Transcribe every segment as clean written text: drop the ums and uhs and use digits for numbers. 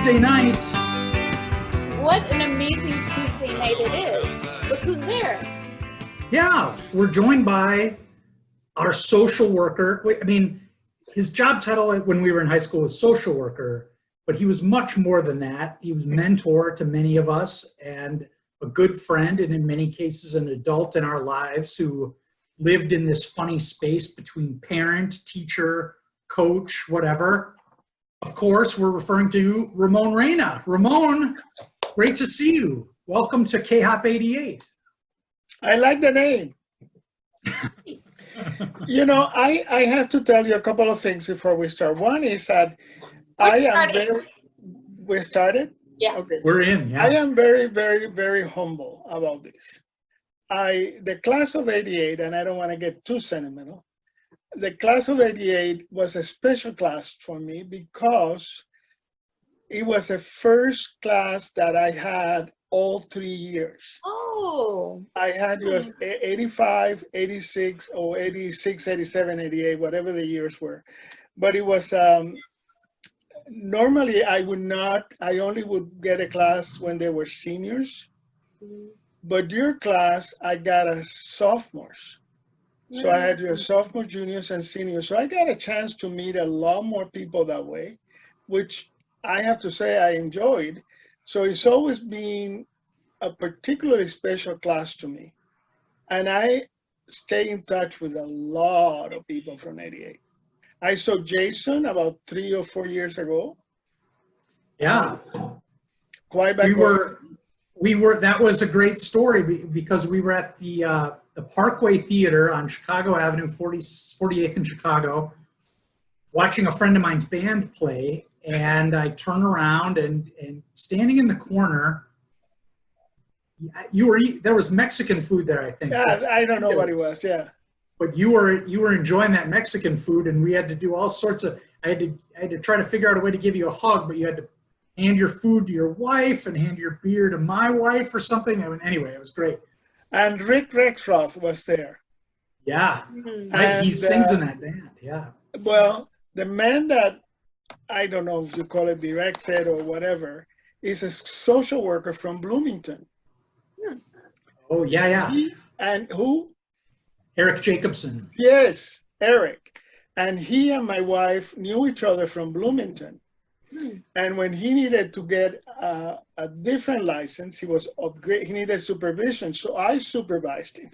Tuesday night. What an amazing Tuesday night it is. Look who's there. Yeah, we're joined by our social worker. I mean, his job title when we were in high school was social worker, but he was much more than that. He was mentor to many of us and a good friend, and in many cases an adult in our lives who lived in this funny space between parent, teacher, coach, whatever. Of course, we're referring to Ramon Reina. Ramon, great to see you. Welcome to KHOP88. I like the name. You know, I have to tell you a couple of things before we start. One is that we started? Yeah. Okay. We're in, yeah. I am very, very, very humble about this. The class of 88, and I don't want to get too sentimental, the class of 88 was a special class for me because it was the first class that I had all 3 years. Oh. I had was 85, 86, or 86, 87, 88, whatever the years were. But it was, normally I only would get a class when they were seniors. But your class, I got a sophomores. So I had your sophomore, juniors, and seniors. So I got a chance to meet a lot more people that way, which I have to say I enjoyed. So it's always been a particularly special class to me. And I stay in touch with a lot of people from 88. I saw Jason about 3 or 4 years ago. Yeah. Quite back that was a great story because we were at the Parkway Theater on Chicago Avenue, 48th in Chicago, watching a friend of mine's band play. And I turn around and standing in the corner, there was Mexican food there, I think. Yeah, I don't know what it was, yeah. But you were enjoying that Mexican food, and we had to do all sorts of, I had to try to figure out a way to give you a hug, but you had to hand your food to your wife and hand your beer to my wife or something. I mean, anyway, it was great. And Rick Rexroth was there. Yeah, right. He sings in that band, yeah. Well, the man that, I don't know if you call it direct it or whatever, is a social worker from Bloomington. Oh, yeah. And who? Eric Jacobson. Yes, Eric. And he and my wife knew each other from Bloomington. And when he needed to get a different license, he needed supervision. So I supervised him.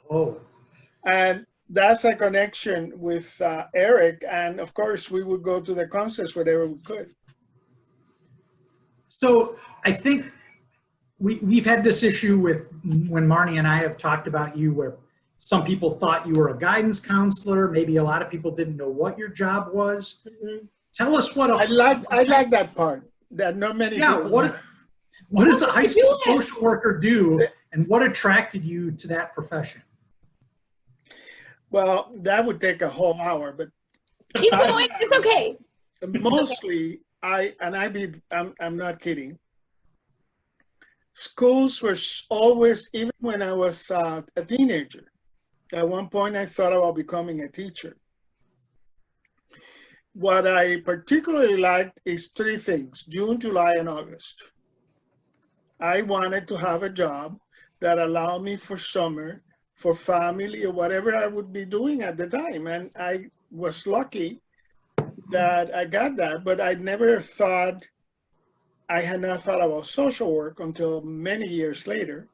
Oh. And that's a connection with Eric. And of course, we would go to the concerts wherever we could. So I think we've had this issue with when Marnie and I have talked about you where some people thought you were a guidance counselor. Maybe a lot of people didn't know what your job was. Tell us what I like that part. That not many people know. What does a high school social worker do, and what attracted you to that profession? Well, that would take a whole hour, but keep going. It's okay. Mostly, I'm not kidding. Schools were always, even when I was a teenager, at one point I thought about becoming a teacher. What I particularly liked is 3 things: June, July, and August. I wanted to have a job that allowed me for summer, for family, or whatever I would be doing at the time. And I was lucky that I got that, but I had not thought about social work until many years later.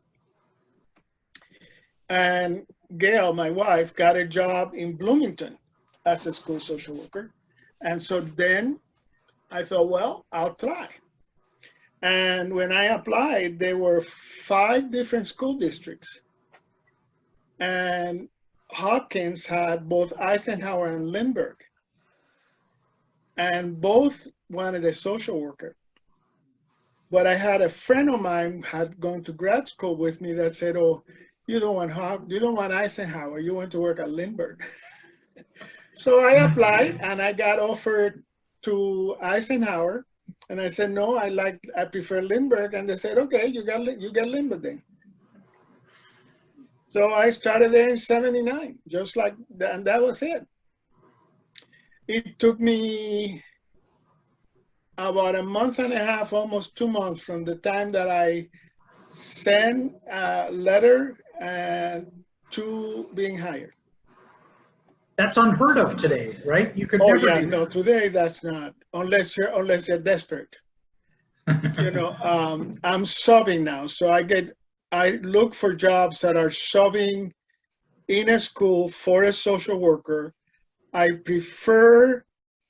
And Gail, my wife, got a job in Bloomington as a school social worker. And so then I thought, well, I'll try. And when I applied, there were 5 different school districts. And Hopkins had both Eisenhower and Lindbergh. And both wanted a social worker. But I had a friend of mine had gone to grad school with me that said, oh, you don't want Eisenhower, you want to work at Lindbergh. So I applied and I got offered to Eisenhower, and I said no, I prefer Lindbergh, and they said okay, you get Lindbergh then. So I started there in '79, just like that, and that was it. It took me about a month and a half, almost 2 months from the time that I sent a letter to being hired. That's unheard of today, right? You could Oh never yeah, do no, that. today that's not, unless you're desperate. I'm subbing now, so I look for jobs that are subbing in a school for a social worker. I prefer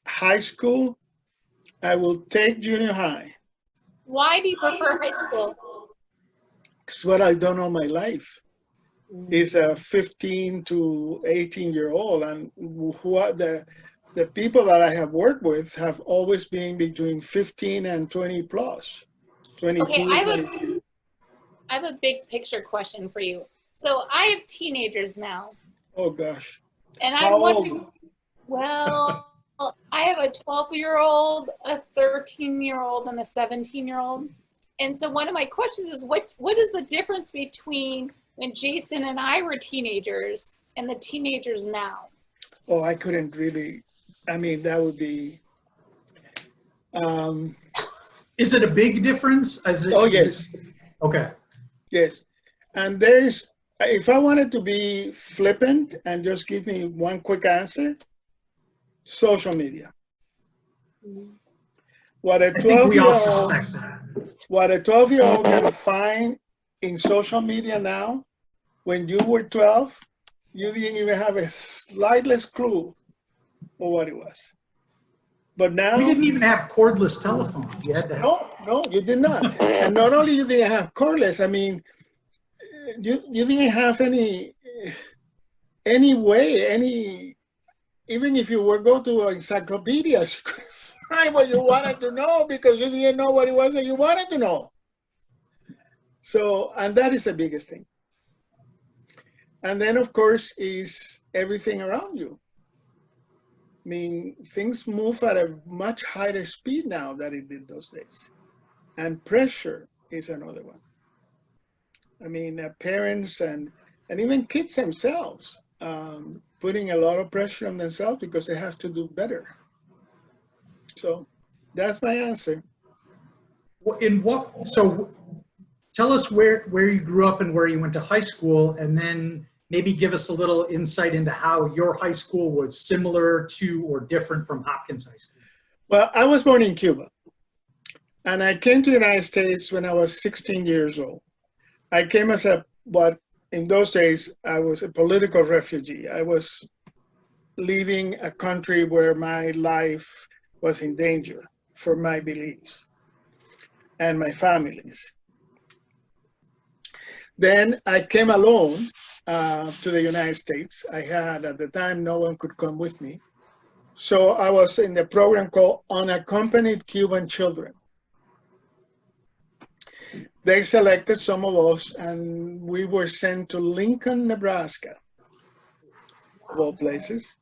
high school. I will take junior high. Why do you prefer high school? It's what I've done all my life. Is a 15 to 18-year-old, and who are the people that I have worked with have always been between 15 and 20 plus, Okay, 22, 23. I have a big picture question for you. So I have teenagers now, Oh gosh. and How I'm wondering, old? well, I have a 12-year-old, a 13-year-old, and a 17-year-old. And so one of my questions is, what is the difference between when Jason and I were teenagers and the teenagers now? Oh, I couldn't really, I mean, that would be, um, Is it a big difference? oh yes, Okay. yes. And if I wanted to be flippant and just give me one quick answer, social media. What a I think we all 12-year-old, suspect that. what a 12-year-old can find in social media now, when you were 12, you didn't even have a slightest clue of what it was. But We now, didn't even have cordless telephones. You had to have. no, you did not. And not only you didn't have cordless, I mean, you didn't have any way, even if you were go to encyclopedias, you couldn't find what you wanted to know because you didn't know what it was that you wanted to know. So, and that is the biggest thing. And then, of course, is everything around you. I mean, things move at a much higher speed now than it did those days. And pressure is another one. I mean, parents and even kids themselves putting a lot of pressure on themselves because they have to do better. So that's my answer. So tell us where you grew up and where you went to high school, and then maybe give us a little insight into how your high school was similar to or different from Hopkins High School. Well, I was born in Cuba, and I came to the United States when I was 16 years old. I came as what in those days, I was a political refugee. I was leaving a country where my life was in danger for my beliefs and my family's. Then I came alone to the United States. I had, at the time, no one could come with me. So I was in the program called Unaccompanied Cuban Children. They selected some of us, and we were sent to Lincoln, Nebraska, of all places.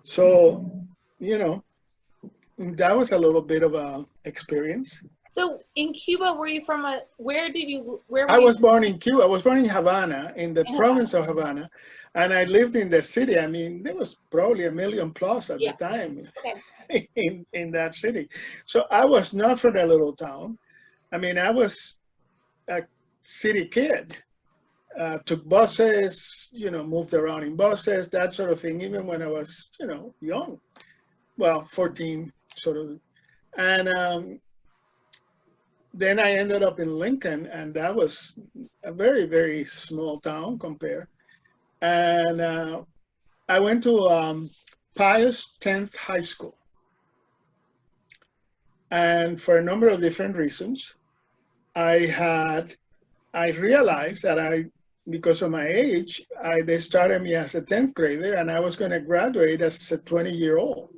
So, that was a little bit of a experience. So in Cuba, were you from where I was born in Cuba. I was born in Havana, in the province of Havana, and I lived in the city. I mean, there was probably 1 million plus at the time in that city. So I was not from that little town. I mean, I was a city kid. Took buses, moved around in buses, that sort of thing, even when I was, young. Well, 14, sort of. And then I ended up in Lincoln, and that was a very, very small town compared. And I went to Pius 10th High School. And for a number of different reasons, I realized that because of my age, they started me as a 10th grader, and I was going to graduate as a 20-year-old.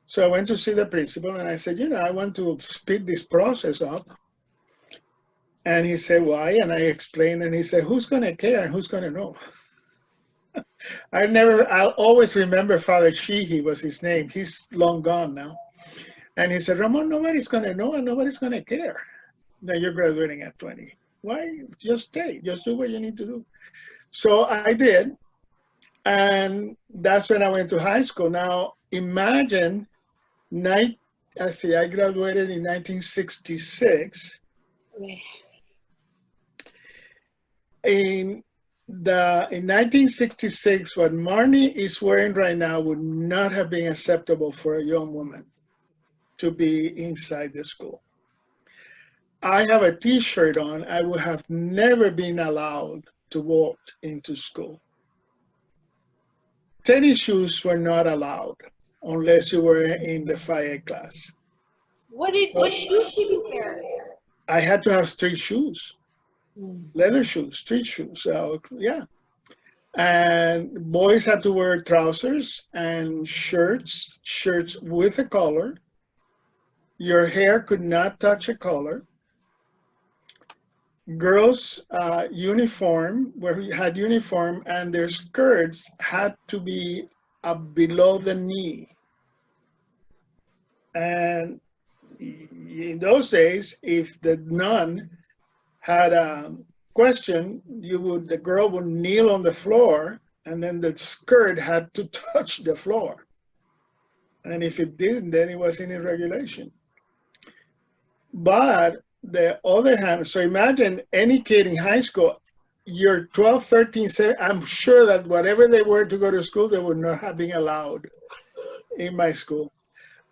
So I went to see the principal, and I said, I want to speed this process up. And he said, why? And I explained, and he said, who's going to care and who's going to know? I'll always remember Father Sheehy was his name. He's long gone now. And he said, Ramon, nobody's going to know and nobody's going to care that you're graduating at 20. Why? Just stay. Just do what you need to do. So I did. And that's when I went to high school. Now, imagine I graduated in 1966. Okay. In 1966, what Marnie is wearing right now would not have been acceptable for a young woman to be inside the school. I have a T-shirt on. I would have never been allowed to walk into school. Tennis shoes were not allowed unless you were in the 5A class. What shoes did you wear? I had to have street shoes, leather shoes, street shoes. Yeah. And boys had to wear trousers and shirts with a collar. Your hair could not touch a collar. Girls' uniform, where we had uniform, and their skirts had to be up below the knee. And in those days, if the nun had a question, the girl would kneel on the floor, and then the skirt had to touch the floor. And if it didn't, then it was in irregulation. But the other hand, so imagine any kid in high school, you're 12, 13, 17, I'm sure that whatever they were to go to school, they would not have been allowed in my school.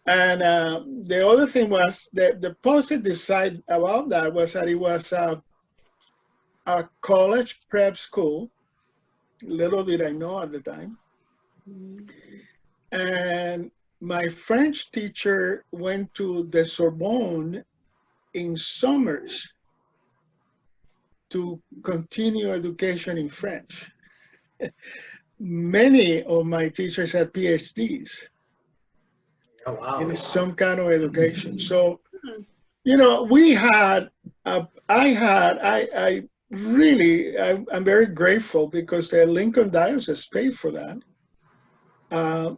And the other thing was that the positive side about that was that it was a college prep school. Little did I know at the time. And my French teacher went to the Sorbonne in summers to continue education in French. Many of my teachers had PhDs Oh, wow. in some kind of education. So, you know, I'm very grateful because the Lincoln Diocese paid for that.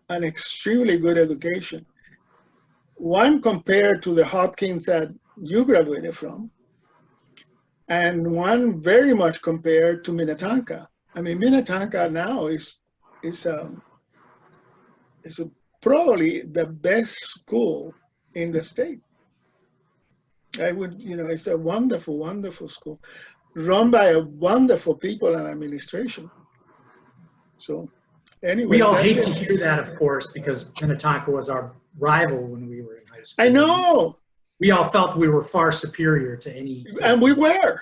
An extremely good education. One compared to the Hopkins that you graduated from, and one very much compared to Minnetonka. I mean, Minnetonka now is probably the best school in the state. It's a wonderful, wonderful school, run by a wonderful people and administration. So anyway. We all hate to hear that, of course, because Minnetonka was our rival when we were in high school. I know. We all felt we were far superior to any. And we were.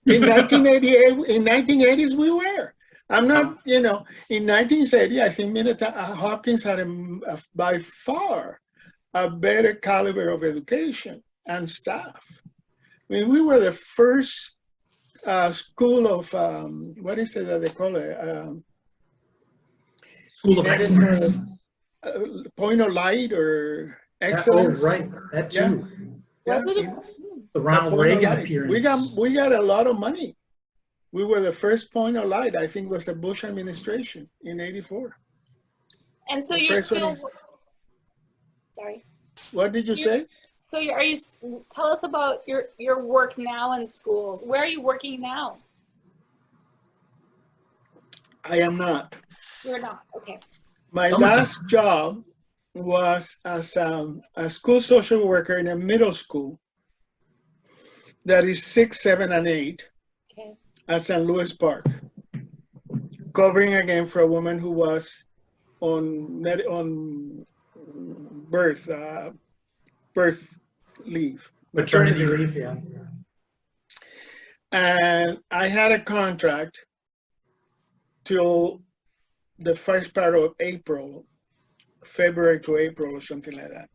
In 1988, in 1980s, we were. I'm not, in 1980, I think Hopkins had by far a better caliber of education and staff. I mean, we were the first school of, what is it that they call it? School of excellence. Point of light or excellence. Oh, right. That too. Yeah. Was it The Ronald Reagan appearance. We got a lot of money. We were the first point of light, I think was the Bush administration in 84. And so you're still, sorry. What did you say? So tell us about your work now in schools. Where are you working now? I am not. You're not, okay. My last job was as a school social worker in a middle school that is 6, 7, and 8 at St. Louis Park, covering again for a woman who was on birth leave. Maternity leave, yeah. And I had a contract till the first part of April, February to April or something like that.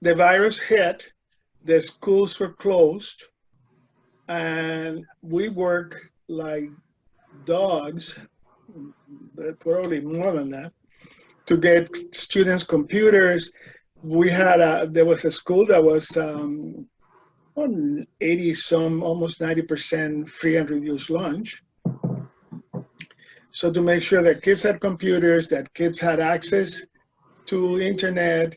The virus hit, the schools were closed, and we worked like dogs, but probably more than that, to get students computers. We had there was a school that was 80 some, almost 90% free and reduced lunch. So to make sure that kids had computers, that kids had access to internet,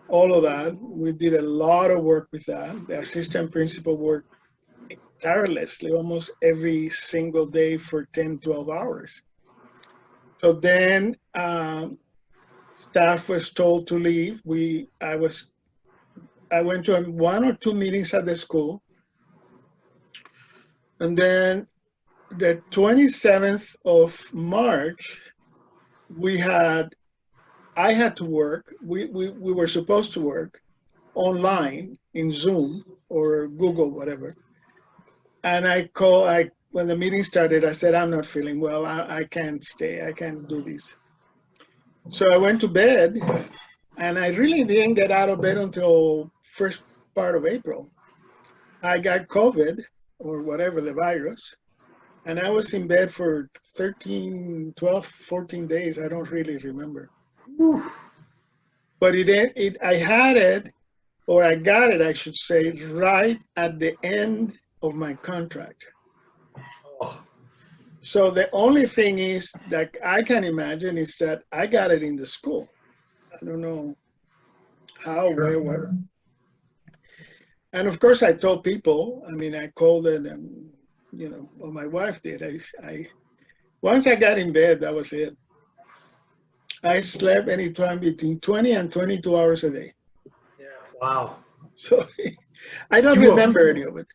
all of that, we did a lot of work with that. The assistant principal worked tirelessly almost every single day for 10, 12 hours. So then staff was told to leave. I went to 1 or 2 meetings at the school. And then the 27th of March, I had to work. We were supposed to work online in Zoom or Google, whatever. And when the meeting started, I said, I'm not feeling well. I can't stay. I can't do this. So I went to bed, and I really didn't get out of bed until first part of April. I got COVID or whatever, the virus. And I was in bed for 13, 12, 14 days. I don't really remember. Oof. But I had it, or I got it, I should say, right at the end of my contract. Oh. So the only thing is that I can imagine is that I got it in the school. I don't know how, where, what. And of course, I told people. I mean, I called it, and well, my wife did. Once I got in bed, that was it. I slept anytime between 20 and 22 hours a day. Yeah. Wow. So I don't remember any of it.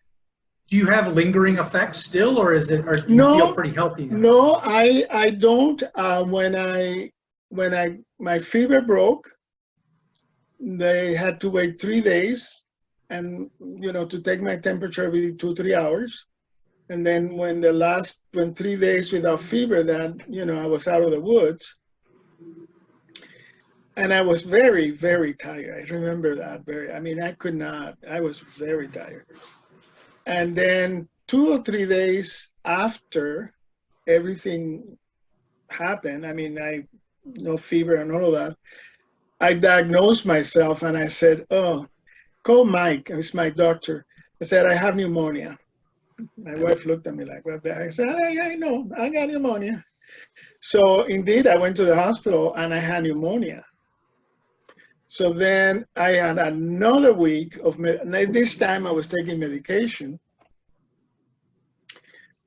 Do you have lingering effects still, or do you feel pretty healthy now? No, I don't. When my fever broke, they had to wait 3 days, and to take my temperature every 2-3 hours. And then when 3 days without fever, that I was out of the woods. And I was very, very tired. I remember that I was very tired. And then 2 or 3 days after everything happened, no fever and all of that, I diagnosed myself, and I said, oh, call Mike, it's my doctor. I said, I have pneumonia. My wife looked at me like, what the heck? I said, I know, I got pneumonia. So indeed, I went to the hospital, and I had pneumonia. So then I had another week of, this time I was taking medication.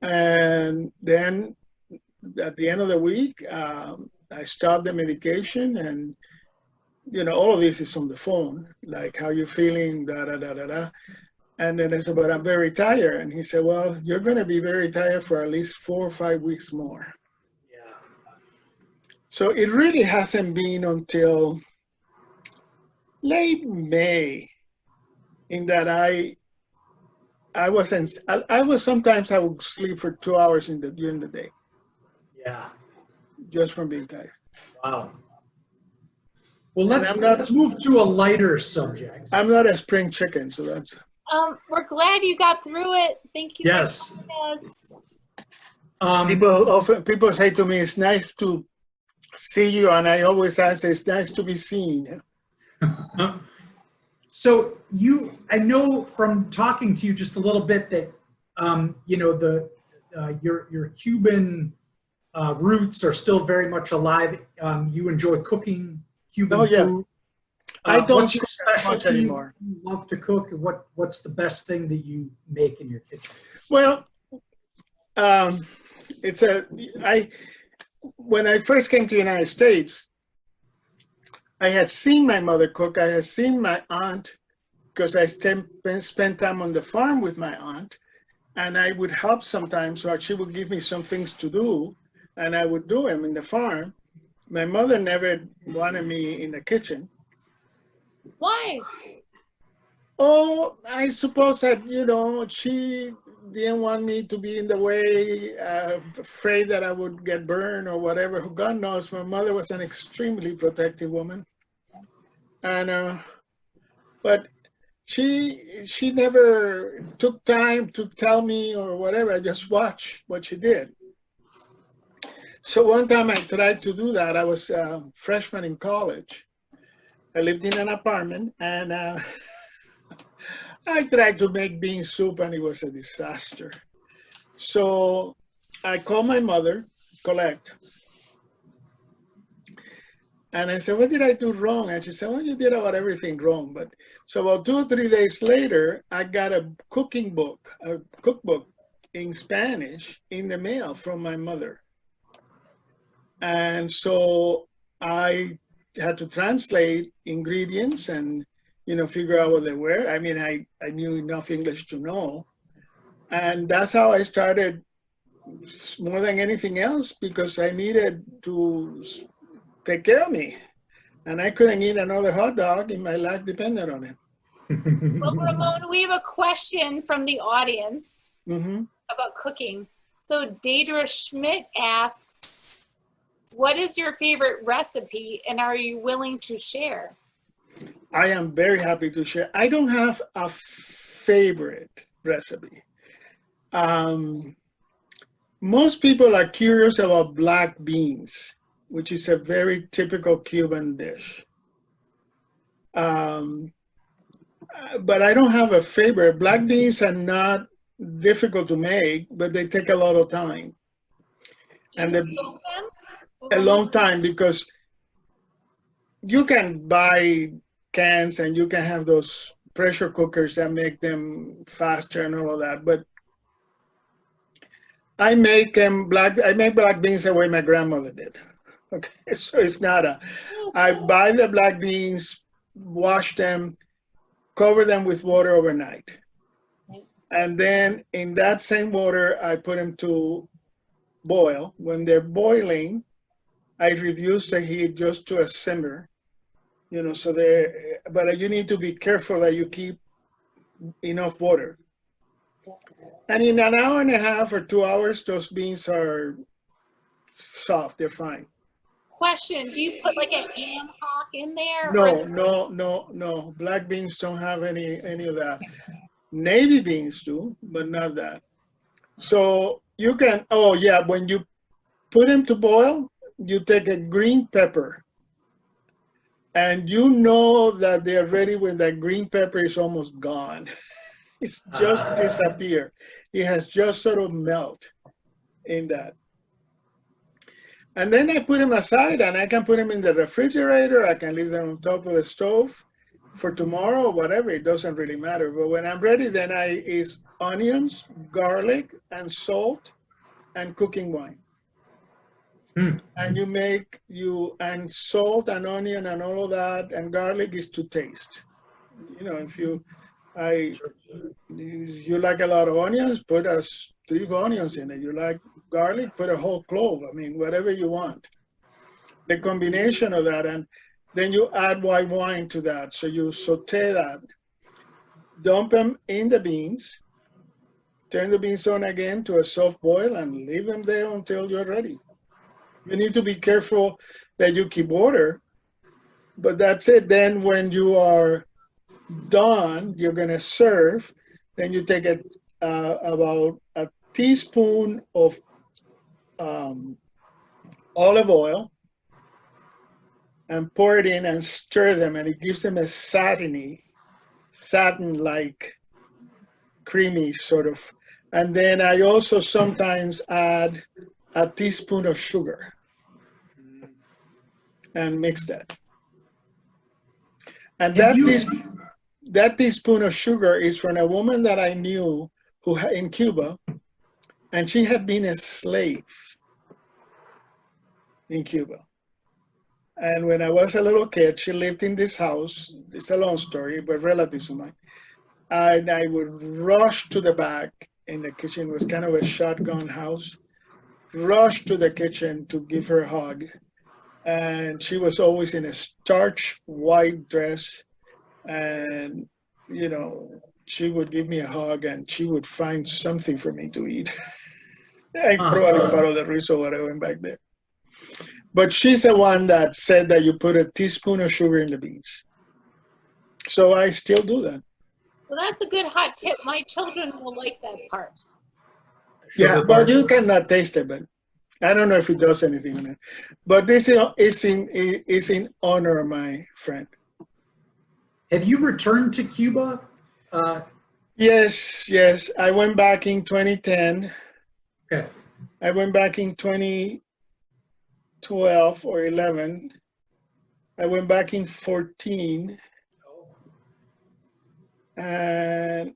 And then at the end of the week, I stopped the medication, and, all of this is on the phone, like, how you feeling, da, da, da, da, da. And then I said, but I'm very tired. And he said, well, you're going to be very tired for at least 4 or 5 weeks more. Yeah. So it really hasn't been until late May in that I sometimes I would sleep for 2 hours during the day. Yeah. Just from being tired. Wow. Well, let's move to a lighter subject. I'm not a spring chicken, so that's. We're glad you got through it. Thank you. Yes. People say to me, it's nice to see you, and I always answer, it's nice to be seen. So I know from talking to you just a little bit that, your Cuban roots are still very much alive. You enjoy cooking Cuban food. I don't what's your specialty anymore. You love to cook? What's the best thing that you make in your kitchen? Well, when I first came to the United States, I had seen my mother cook. I had seen my aunt, because I spent time on the farm with my aunt, and I would help sometimes, or she would give me some things to do, and I would do them in the farm. My mother never wanted me in the kitchen. Why? Oh, I suppose that, she didn't want me to be in the way, afraid that I would get burned or whatever. God knows, my mother was an extremely protective woman. And, but she never took time to tell me or whatever. I just watched what she did. So one time I tried to do that. I was a freshman in college. I lived in an apartment, and I tried to make bean soup, and it was a disaster. So I called my mother, Colette, and I said, what did I do wrong? And she said, well, you did about everything wrong. But so about 2 or 3 days later, I got a cookbook in Spanish in the mail from my mother. And so I had to translate ingredients and, you know, figure out what they were. I mean, I knew enough English to know. And that's how I started more than anything else, because I needed to take care of me. And I couldn't eat another hot dog, and my life depended on it. Well, Ramon, we have a question from the audience about cooking. So Deidre Schmidt asks, what is your favorite recipe and are you willing to share? I am very happy to share. I don't have a favorite recipe. Most people are curious about black beans, which is a very typical Cuban dish. But I don't have a favorite. Black beans are not difficult to make, but they take a lot of time. And a long time, because you can buy cans and you can have those pressure cookers that make them faster and all of that. But I make black beans the way my grandmother did. Okay, so it's not I buy the black beans, wash them, cover them with water overnight. And then in that same water, I put them to boil. When they're boiling, I reduce the heat just to a simmer, you know, so but you need to be careful that you keep enough water. And in an hour and a half or 2 hours, those beans are soft, they're fine. Question, do you put like a ham hock in there? No. Black beans don't have any of that. Navy beans do, but not that. So you can, oh yeah, when you put them to boil, you take a green pepper. And you know that they're ready when that green pepper is almost gone. It's just disappeared. It has just sort of melt in that. And then I put them aside, and I can put them in the refrigerator. I can leave them on top of the stove for tomorrow or whatever. It doesn't really matter. But when I'm ready, then is onions, garlic, and salt, and cooking wine. And and salt and onion and all of that, and garlic is to taste. You know, if you like a lot of onions, put 3 onions in it. You like garlic, put a whole clove. I mean, whatever you want. The combination of that, and then you add white wine to that. So you saute that, dump them in the beans, turn the beans on again to a soft boil, and leave them there until you're ready. You need to be careful that you keep water, but that's it. Then when you are done, you're gonna serve, then you take about a teaspoon of olive oil and pour it in and stir them, and it gives them a satin-like, creamy sort of. And then I also sometimes add a teaspoon of sugar and mix that. And that teaspoon of sugar is from a woman that I knew in Cuba, and she had been a slave in Cuba. And when I was a little kid, she lived in this house. It's a long story, but relatives of mine. And I would rush to the back in the kitchen. It was kind of a shotgun house. Rush to the kitchen to give her a hug. And she was always in a starch white dress. And, you know, she would give me a hug and she would find something for me to eat. I probably part of the reason why I went back there. But she's the one that said that you put a teaspoon of sugar in the beans. So I still do that. Well, that's a good hot tip. My children will like that part. Yeah, but you cannot taste it, but I don't know if it does anything on it. But this is in honor of my friend. Have you returned to Cuba? Yes. I went back in 2010. Okay. I went back in 2012 or 11. I went back in 14. And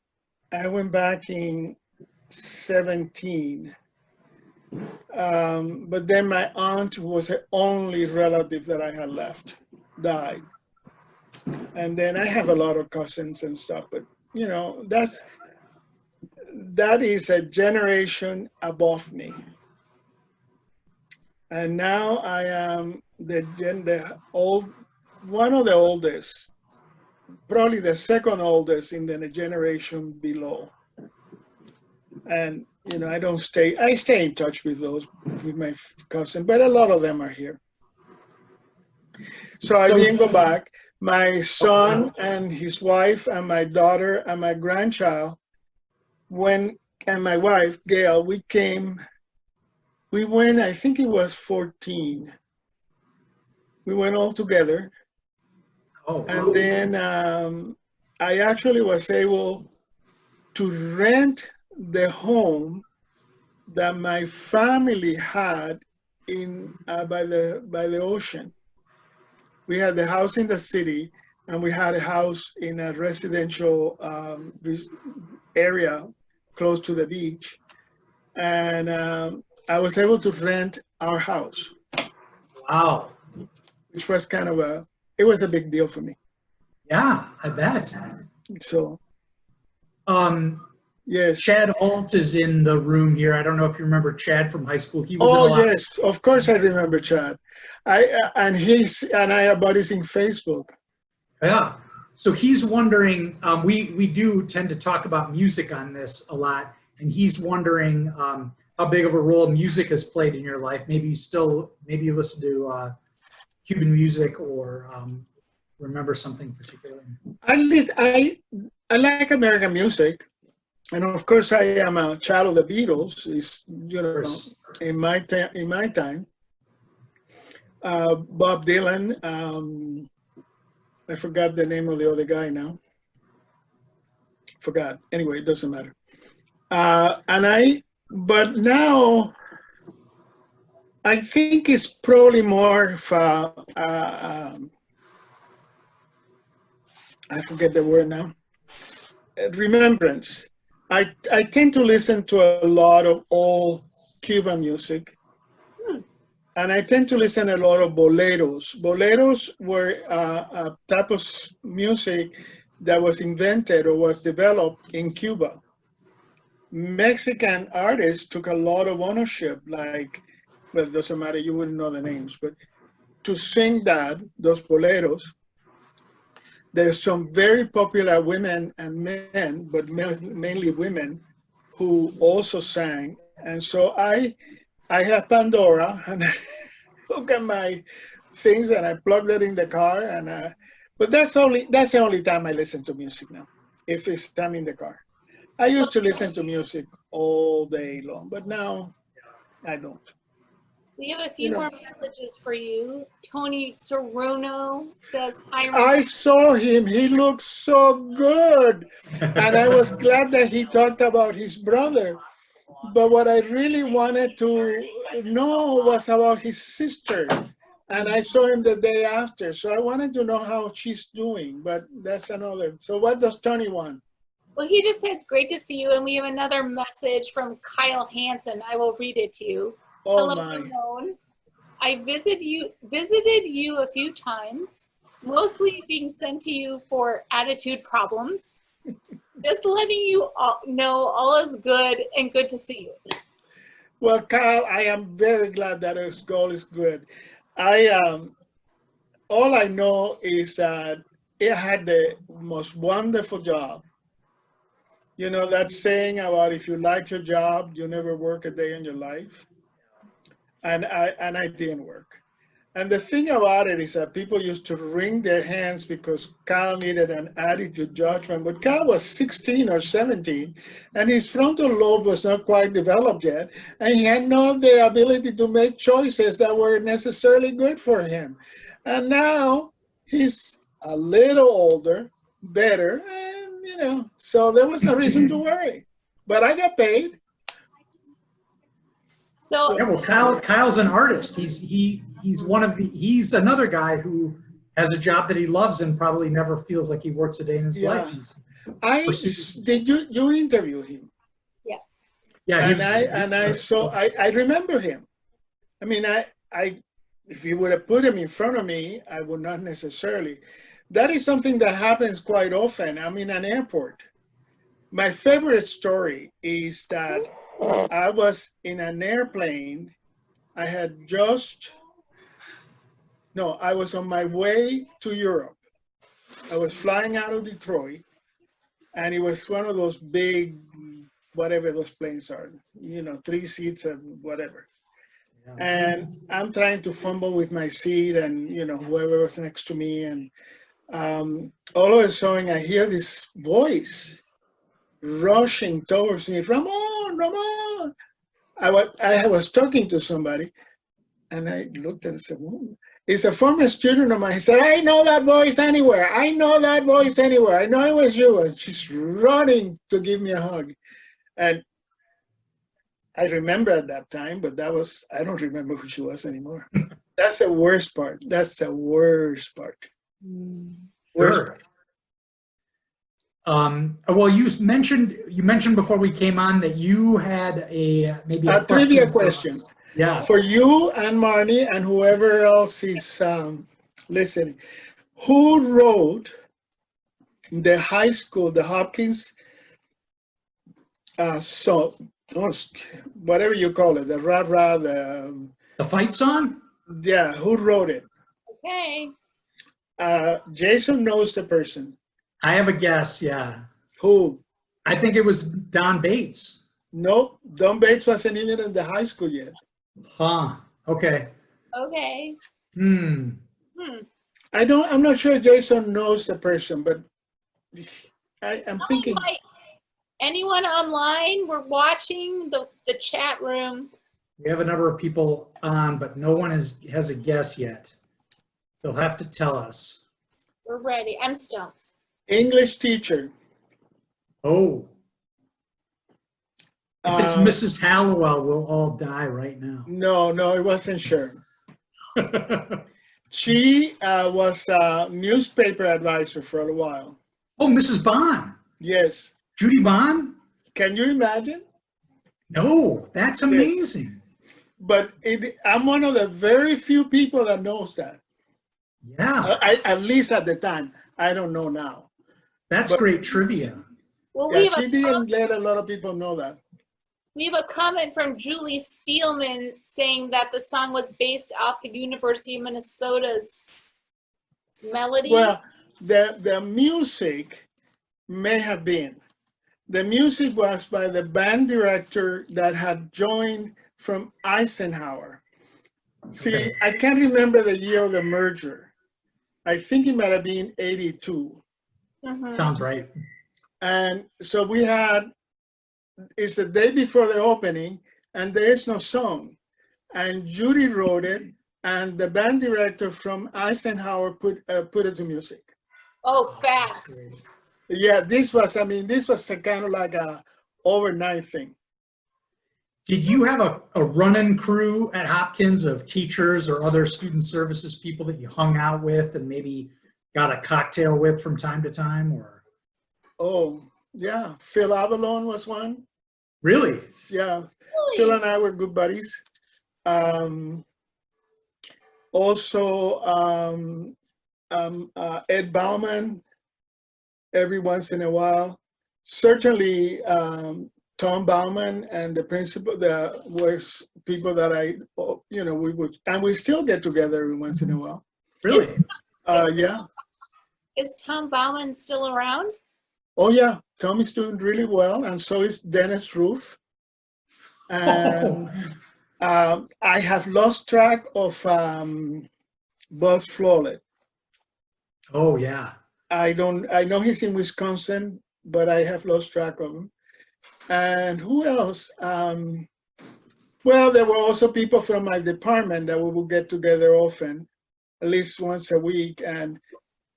I went back in 17. But then my aunt was the only relative that I had left. died. And then I have a lot of cousins and stuff, but you know, that is a generation above me. And now I am one of the oldest, probably the second oldest in the generation below. And you know, I stay in touch with my cousin, but a lot of them are here. So I didn't go back. My son and his wife and my daughter and my grandchild, and my wife, Gail, we went, I think it was 14. We went all together. Oh, And then I actually was able to rent the home that my family had by the ocean. We had the house in the city, and we had a house in a residential area close to the beach. And I was able to rent our house. wow. Which was it was a big deal for me. Yeah, I bet. So, yes. Chad Alt is in the room here. I don't know if you remember Chad from high school. He was in a lot. Yes, of course I remember Chad. And I are buddies in Facebook. Yeah. So he's wondering, we do tend to talk about music on this a lot, and he's wondering how big of a role music has played in your life. Maybe you listen to Cuban music or remember something particular. I like American music, and of course I am a child of the Beatles. It's, you know, in my time, Bob Dylan. I forgot the name of the other guy now. Forgot. Anyway, it doesn't matter. But now I think it's probably more of I forget the word now. Remembrance. I tend to listen to a lot of old Cuban music. And I tend to listen a lot of boleros. Boleros were a type of music that was invented or was developed in Cuba. Mexican artists took a lot of ownership, like, well, it doesn't matter, you wouldn't know the names, but to sing those boleros, there's some very popular women and men, but mainly women, who also sang. And so I have Pandora, and I look at my things, and I plug that in the car, and but that's the only time I listen to music now, if I'm in the car. I used to listen to music all day long, but now I don't. We have a few more messages for you. Tony Saruno says, hi. I saw him. He looks so good. And I was glad that he talked about his brother. But what I really wanted to know was about his sister. And I saw him the day after. So I wanted to know how she's doing. But that's another. So what does Tony want? Well, he just said, great to see you. And we have another message from Kyle Hansen. I will read it to you. Oh, hello, my. Ramon. I visited you a few times, mostly being sent to you for attitude problems. Just letting you know all is good and good to see you. Well, Kyle, I am very glad that his goal is good. All I know is that he had the most wonderful job. You know that saying about if you like your job, you never work a day in your life. And I didn't work. And the thing about it is that people used to wring their hands because Kyle needed an attitude judgment. But Kyle was 16 or 17, and his frontal lobe was not quite developed yet. And he had not the ability to make choices that were necessarily good for him. And now he's a little older, better, and so there was no reason to worry. But I got paid. So yeah, well, Kyle's an artist. He's another guy who has a job that he loves and probably never feels like he works a day in his life. Did you interview him? Yes. Yeah, I remember him. I mean, I if you would have put him in front of me, I would not necessarily. That is something that happens quite often. I'm in an airport. My favorite story is that I was in an airplane. I was on my way to Europe. I was flying out of Detroit, and it was one of those big, whatever those planes are, 3 seats and whatever. And I'm trying to fumble with my seat, and whoever was next to me, and all of a sudden I hear this voice rushing towards me, Ramon, Ramon. I was talking to somebody, and I looked and said, "Whoa." It's a former student of mine. He said, I know that voice anywhere. I know that voice anywhere. I know it was you. And she's running to give me a hug. And I remember at that time, but I don't remember who she was anymore. That's the worst part. That's the worst part. Worst Sure. Well, you mentioned before we came on that you had maybe a trivia for question. us. Yeah. For you and Marnie and whoever else is listening, who wrote the high school, the Hopkins song, whatever you call it, the rah-rah, The fight song? yeah, who wrote it? Okay. Jason knows the person. I have a guess, yeah. Who? I think it was Don Bates. Nope, Don Bates wasn't even in the high school yet. Huh, okay. Okay. Hmm. I'm not sure Jason knows the person, but I'm thinking. Anyone online? We're watching the chat room. We have a number of people on, but no one has a guess yet. They'll have to tell us. We're ready. I'm stumped. English teacher. Oh. If it's Mrs. Hallowell, we'll all die right now. No, it wasn't sure. She was a newspaper advisor for a while. Oh, Mrs. Bond. Yes. Judy Bond? Can you imagine? No, that's amazing. Yes. But I'm one of the very few people that knows that. Yeah. At least at the time. I don't know now. That's great trivia. Well, yeah, she didn't let a lot of people know that. We have a comment from Julie Steelman saying that the song was based off the University of Minnesota's melody. Well, the music may have been. The music was by the band director that had joined from Eisenhower. See, I can't remember the year of the merger. I think it might have been 82. Sounds right. And so it's the day before the opening, and there is no song. And Judy wrote it, and the band director from Eisenhower put it to music. Oh, fast. Yeah, this was a kind of like a overnight thing. Did you have a run-in crew at Hopkins of teachers or other student services people that you hung out with and maybe got a cocktail with from time to time? Or? Oh, yeah. Phil Avalon was one. Really? Yeah. Really? Phil and I were good buddies. Also, Ed Bauman, every once in a while. Certainly, Tom Bauman and the principal, was people that we would, and we still get together every once in a while. Really? Yeah. Is Tom Bauman still around? Oh, yeah. Tom is doing really well, and so is Dennis Roof. And I have lost track of Buzz Flawlett. Oh, yeah. I know he's in Wisconsin, but I have lost track of him. And who else? Well, there were also people from my department that we would get together often, at least once a week. And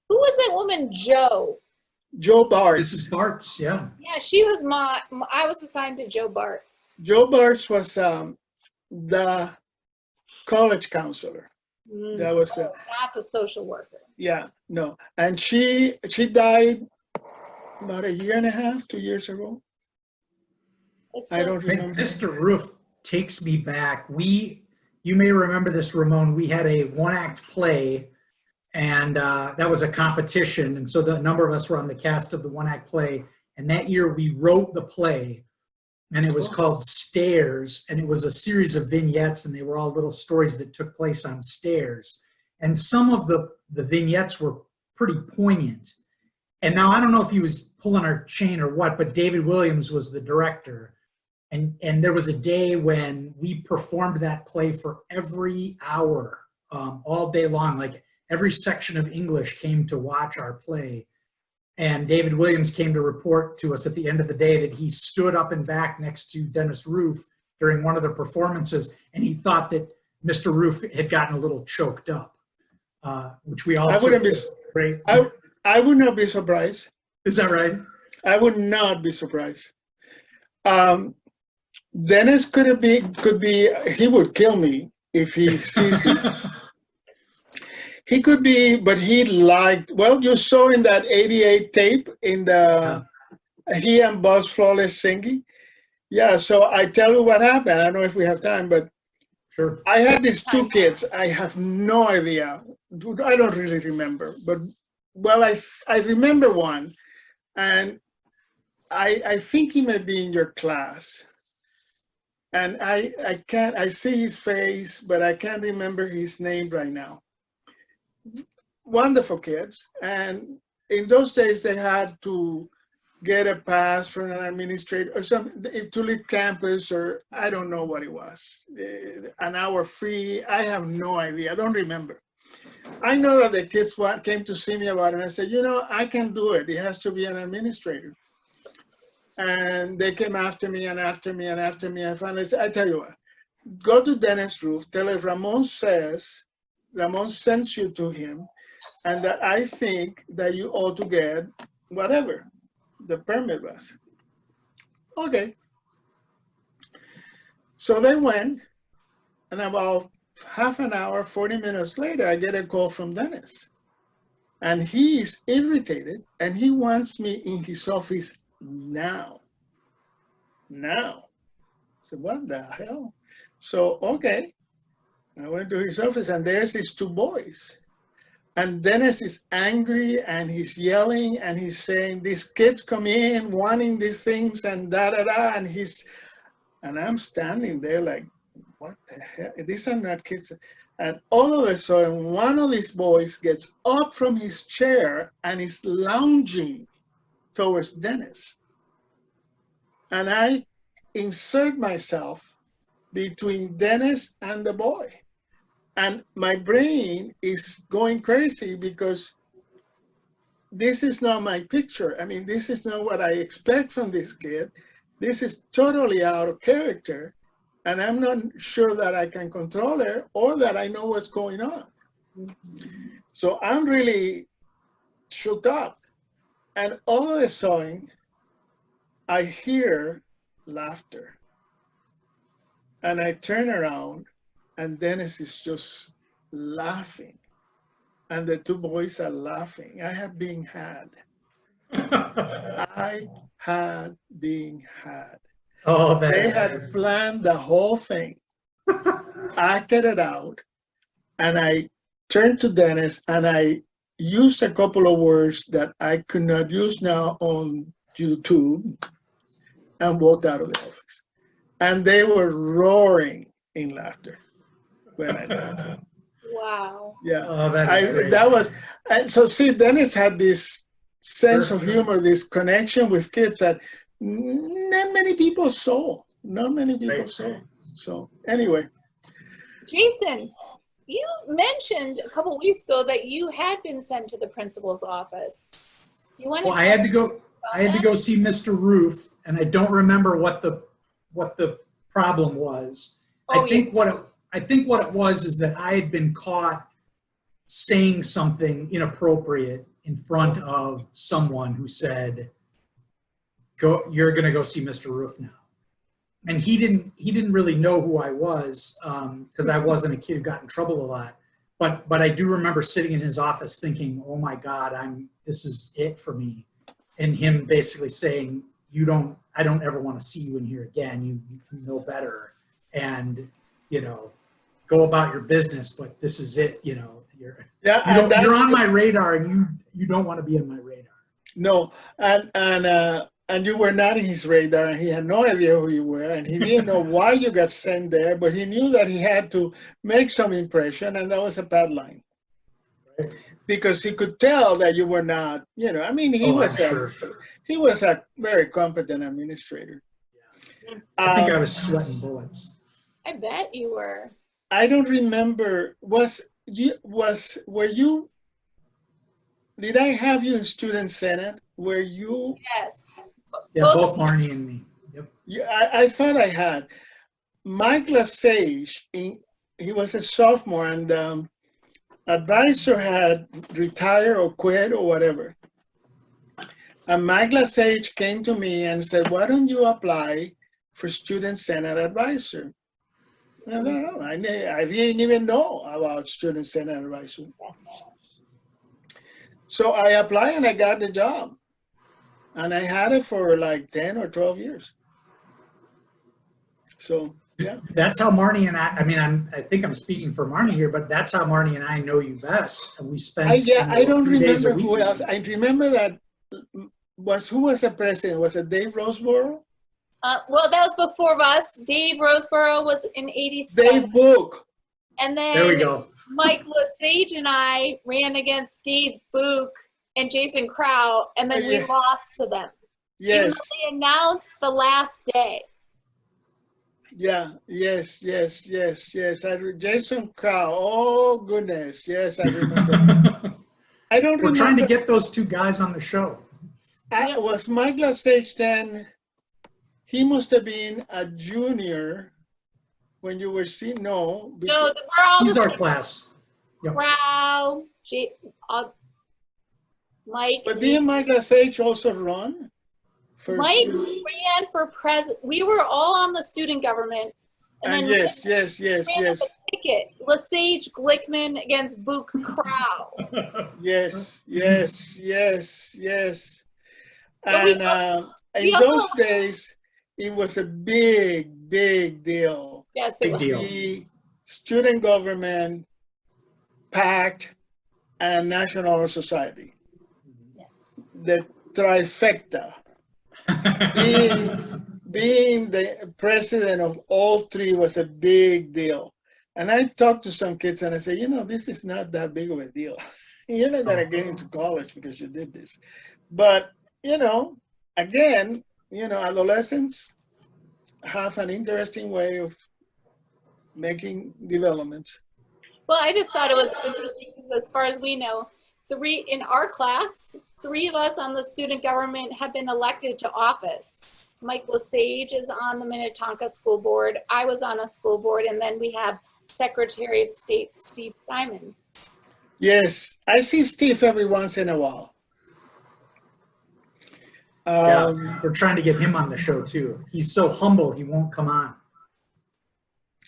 who was that woman, Jo? Jo Bartz. Mrs. Bartz, yeah. Yeah, she was I was assigned to Jo Bartz. Jo Bartz was the college counselor. That was not the social worker. Yeah, no. And she died about 1.5 years, 2 years ago. It's I don't remember. Mr. Roof takes me back. you may remember this, Ramon. We had a one-act play, and that was a competition. And so a number of us were on the cast of the one-act play. And that year we wrote the play, and it was called Stairs. And it was a series of vignettes, and they were all little stories that took place on stairs. And some of the vignettes were pretty poignant. And now I don't know if he was pulling our chain or what, but David Williams was the director. And there was a day when we performed that play for every hour, all day long. Like every section of English came to watch our play. And David Williams came to report to us at the end of the day that he stood up and back next to Dennis Roof during one of the performances, and he thought that Mr. Roof had gotten a little choked up, which we all I wouldn't be. great. I would not be surprised. Is that right? I would not be surprised. Dennis could be. He would kill me if he sees this. He could be, but he liked. Well, you saw in that '88 tape in the he and Buzz Flawless singing. Yeah. So I tell you what happened. I don't know if we have time, but Sure. I had these two kids. I have no idea. I don't really remember, but well, I remember one, and I think he may be in your class. And I see his face, but I can't remember his name right now. Wonderful kids. And in those days, they had to get a pass from an administrator or something to leave campus, or I don't know what it was. An hour free. I have no idea. I don't remember. I know that the kids came to see me about it, and I said, I can do it. It has to be an administrator. And they came after me and after me and after me. I finally said, I tell you what, go to Dennis Roof, tell him Ramon sends you to him, and that I think that you ought to get whatever the permit was. Okay. So they went, and about half an hour, 40 minutes later, I get a call from Dennis. And he is irritated, and he wants me in his office now. I said, what the hell? So, okay. I went to his office, and there's these two boys. And Dennis is angry, and he's yelling, and he's saying, these kids come in wanting these things, and da-da-da, and I'm standing there like, what the hell? These are not kids. And all of a sudden, one of these boys gets up from his chair and is lounging towards Dennis. And I insert myself between Dennis and the boy. And my brain is going crazy because this is not my picture. I mean, this is not what I expect from this kid. This is totally out of character. And I'm not sure that I can control it or that I know what's going on. So I'm really shook up. And all of a sudden, I hear laughter. And I turn around, and Dennis is just laughing. And the two boys are laughing. I have been had. I had been had. Oh, They had planned the whole thing, acted it out, and I turned to Dennis and I used a couple of words that I could not use now on YouTube and walked out of the office. And they were roaring in laughter when I left. Wow. Yeah. Oh, that is great. That was, and so see, Dennis had this sense of humor, this connection with kids that not many people saw. Not many people saw. So anyway. Jason, you mentioned a couple weeks ago that you had been sent to the principal's office. You want to I had to go see Mr. Roof, and I don't remember what the problem was. Oh, I think what it was is that I had been caught saying something inappropriate in front of someone who said, you're going to go see Mr. Roof now. And he didn't really know who I was because I wasn't a kid who got in trouble a lot. But I do remember sitting in his office thinking, oh my God, this is it for me. And him basically saying, I don't ever want to see you in here again. You know better. And, go about your business, but this is it, you know. Yeah, You're on my radar, and you don't want to be on my radar. No, and you were not in his radar, and he had no idea who you were, and he didn't know why you got sent there, but he knew that he had to make some impression, and that was a bad line. Right. Because he could tell that you were not, you know, I mean, he was a very competent administrator. I think I was sweating bullets. I bet you were. I don't remember, did I have you in student senate? Were you? Yes. Yeah, both Marnie and me. Yep. Yeah, I thought I had. Mike Lesage, he was a sophomore, and advisor had retired or quit or whatever. And Mike Lesage came to me and said, why don't you apply for student senate advisor? And I thought, oh, I didn't even know about student senate advisor. Yes. So I applied and I got the job. And I had it for like 10 or 12 years. So, yeah. That's how Marnie and I think I'm speaking for Marnie here, but that's how Marnie and I know you best. And we spent I don't 3 days a remember week. who else. I remember that who was the president? Was it Dave Roseborough? Well, that was before us. Dave Roseborough was in 87. Dave Book. And There we then go. Mike Lesage and I ran against Dave Book and Jason Crow, and then we lost to them. Even Yes. though they announced the last day. Yeah. Yes. Jason Crow. Oh goodness. Yes, I remember. I don't remember. We're trying to get those two guys on the show. Was Mike Lesage then? He must have been a junior when you were seeing. No. No, we're all He's the our same. class. Yep. Crow, Mike. But didn't Mike Lesage also run? Mike ran for president. We were all on the student government. And then yes. ran up a ticket. Lesage Glickman against Book Crow. Yes. But we And in those days, it was a big deal. Yes, it Big was. deal. The student government, PACT, and National Honor Society. Yes. The trifecta. Being the president of all three was a big deal. And I talked to some kids and I say, this is not that big of a deal. You're not going to get into college because you did this. But, again, adolescents have an interesting way of making developments. Well, I just thought it was interesting because as far as we know, in our class, 3 of us on the student government have been elected to office. Mike Lesage is on the Minnetonka School Board. I was on a school board, and then we have Secretary of State Steve Simon. Yes, I see Steve every once in a while. We're trying to get him on the show too. He's so humble, he won't come on.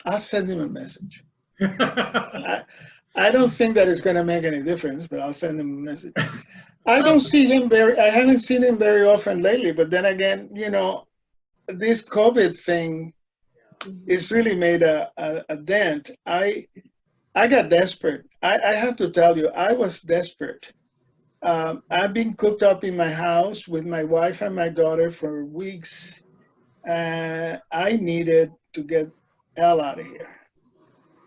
I'll send him a message. I don't think that it's going to make any difference, but I'll send him a message. I haven't seen him very often lately, but then again, this COVID thing has really made a dent. I got desperate. I have to tell you, I was desperate. I've been cooped up in my house with my wife and my daughter for weeks. I needed to get hell out of here.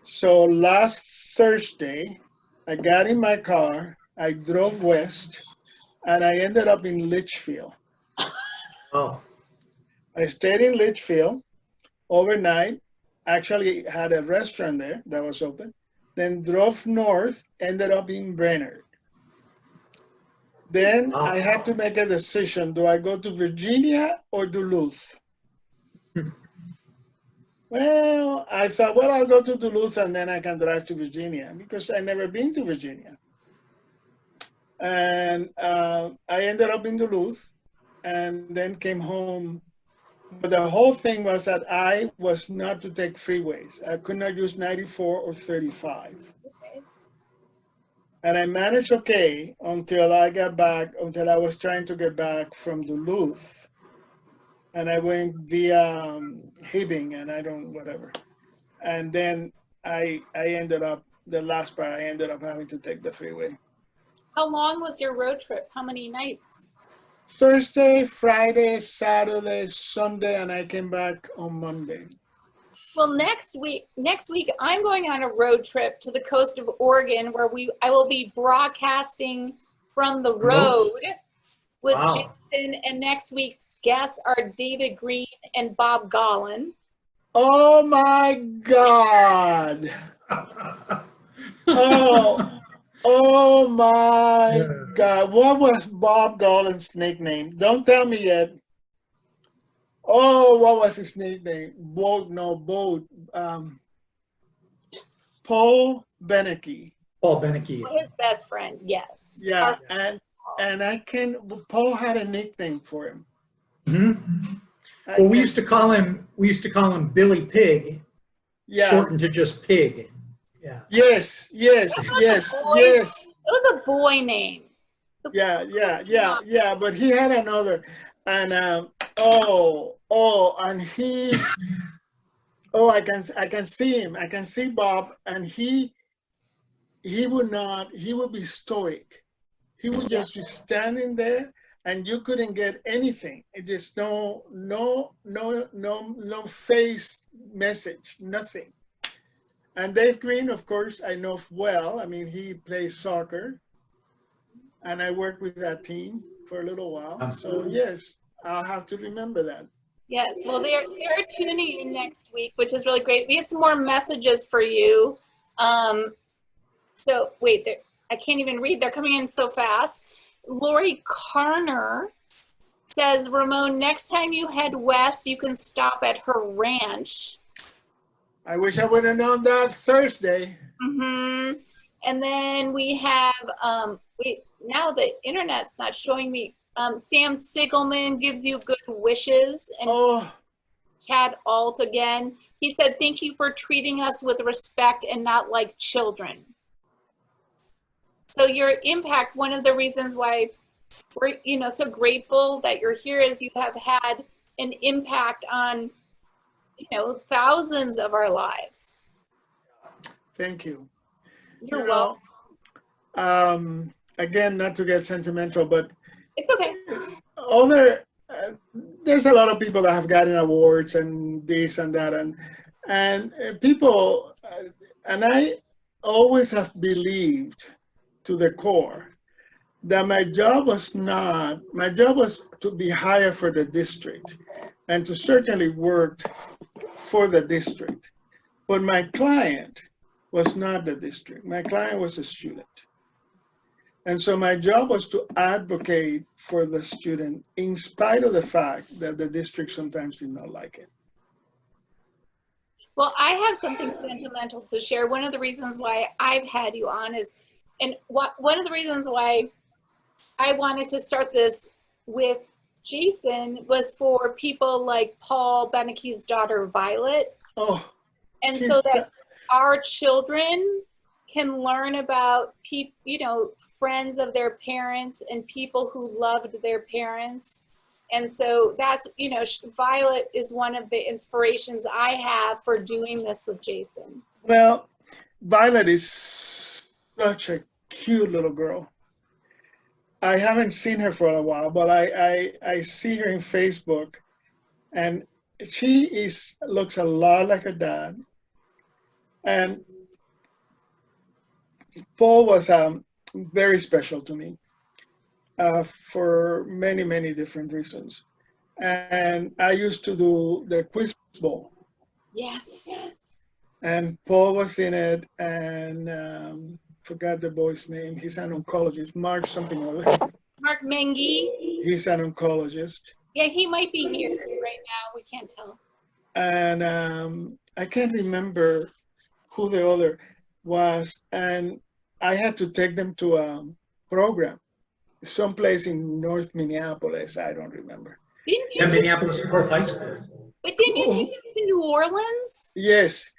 So last Thursday, I got in my car, I drove west, and I ended up in Litchfield. Oh. I stayed in Litchfield overnight, actually had a restaurant there that was open, then drove north, ended up in Brainerd. Then I had to make a decision. Do I go to Virginia or Duluth? Well, I thought, I'll go to Duluth and then I can drive to Virginia because I've never been to Virginia. And I ended up in Duluth and then came home. But the whole thing was that I was not to take freeways. I could not use 94 or 35. And I managed okay until I was trying to get back from Duluth. And I went via Hibbing and whatever. And then I ended up, the last part, I ended up having to take the freeway. How long was your road trip? How many nights? Thursday, Friday, Saturday, Sunday, and I came back on Monday. Well, next week I'm going on a road trip to the coast of Oregon where I will be broadcasting from the road with Wow. Jason, and next week's guests are David Green and Bob Gollin. Oh my God. Oh my Yeah. God. What was Bob Golden's nickname? Don't tell me yet. Oh, what was his nickname? Paul Beneke. Paul Beneke. His best friend, yes. Yeah, Paul had a nickname for him. Mhm. Well, we used to call him Billy Pig, Yeah. shortened to just Pig. Yeah. Yes. It was a boy name. Yeah. But he had another, and and he, I can see him. I can see Bob, and he would be stoic. He would just be standing there, and you couldn't get anything. It just no face message, nothing. And Dave Green, of course, I know well. I mean, he plays soccer, and I worked with that team for a little while. So yes, I'll have to remember that. Yes, well, they're tuning in next week, which is really great. We have some more messages for you. So wait, I can't even read. They're coming in so fast. Lori Carner says, Ramon, next time you head west, you can stop at her ranch. I wish I would have known that Thursday. Mm-hmm. And then we have, now the internet's not showing me. Sam Sigelman gives you good wishes. And Chad Alt again. He said, thank you for treating us with respect and not like children. So your impact, one of the reasons why we're so grateful that you're here is you have had an impact on thousands of our lives. Thank you. You're welcome. Again, not to get sentimental, but it's okay. There's a lot of people that have gotten awards and this and that, and people, and I always have believed to the core that my job was to be hired for the district and to certainly work for the district. But my client was not the district. My client was a student. And so my job was to advocate for the student in spite of the fact that the district sometimes did not like it. Well, I have something sentimental to share. One of the reasons why I've had you on is, one of the reasons why I wanted to start this with Jason was for people like Paul Beneke's daughter, Violet. And so that our children can learn about friends of their parents and people who loved their parents. And so that's, Violet is one of the inspirations I have for doing this with Jason. Well, Violet is such a cute little girl. I haven't seen her for a while, but I see her in Facebook, and she looks a lot like her dad. And Paul was very special to me for many, many different reasons. And I used to do the quiz bowl. Yes. And Paul was in it, and forgot the boy's name. He's an oncologist, Mark something or other. Mark Mengi. He's an oncologist. Yeah, he might be here right now. We can't tell. And I can't remember who the other was. And I had to take them to a program, someplace in North Minneapolis. I don't remember. Didn't you Minneapolis North High School. But didn't you take them to New Orleans? Yes.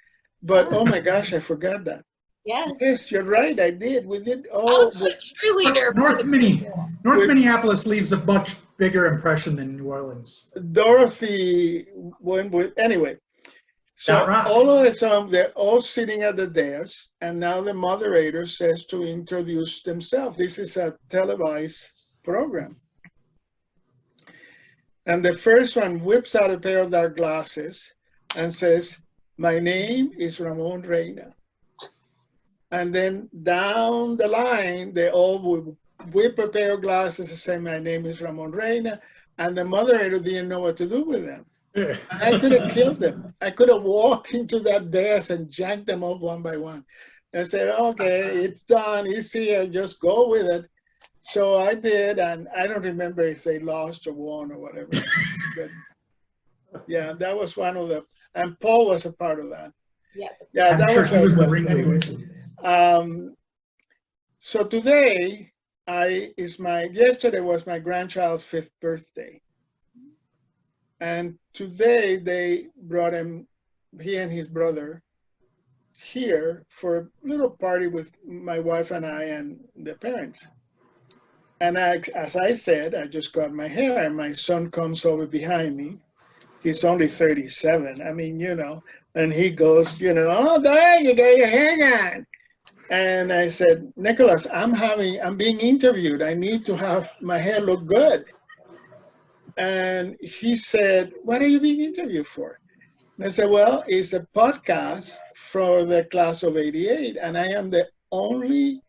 But oh my gosh, I forgot that. Yes, you're right. I did. We did. I was a cheerleader. North Minneapolis leaves a much bigger impression than New Orleans. Dorothy went with, anyway. So Not right. all of a sudden, they're all sitting at the desk, and now the moderator says to introduce themselves. This is a televised program. And the first one whips out a pair of dark glasses and says, "My name is Ramon Reina." And then down the line, they all would whip a pair of glasses and say, "My name is Ramon Reina." And the moderator didn't know what to do with them. And I could have killed them. I could have walked into that desk and jacked them off one by one. I said, "Okay, it's done. He's here. Just go with it." So I did, and I don't remember if they lost or won or whatever. But yeah, that was one of the, and Paul was a part of that. Yes. Yeah, I'm that sure was he was the anyway. ringleader. So today, yesterday was my grandchild's 5th birthday. And today they brought him, he and his brother, here for a little party with my wife and I and the parents. And as I said, I just got my hair, and my son comes over behind me. He's only 37. I mean, and he goes, "Oh, there you got your hair done." And I said, "Nicholas, I'm being interviewed. I need to have my hair look good." And he said, "What are you being interviewed for?" And I said, "Well, it's a podcast for the class of '88, and I am the only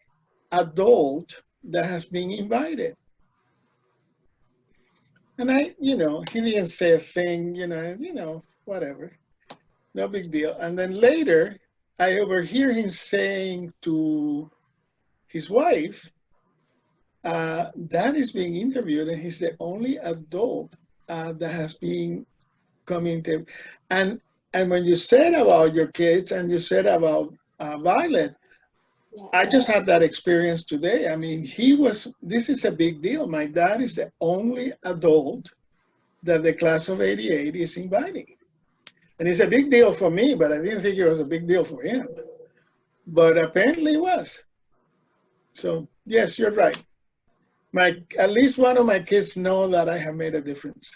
adult that has been invited." And he didn't say a thing, whatever, no big deal. And then later, I overhear him saying to his wife, "Dad is being interviewed, and he's the only adult that has been coming to." And when you said about your kids and you said about Violet, I just had that experience today. I mean, this is a big deal. My dad is the only adult that the class of '88 is inviting. And it's a big deal for me, but I didn't think it was a big deal for him. But apparently it was. So, yes, you're right. At least one of my kids know that I have made a difference.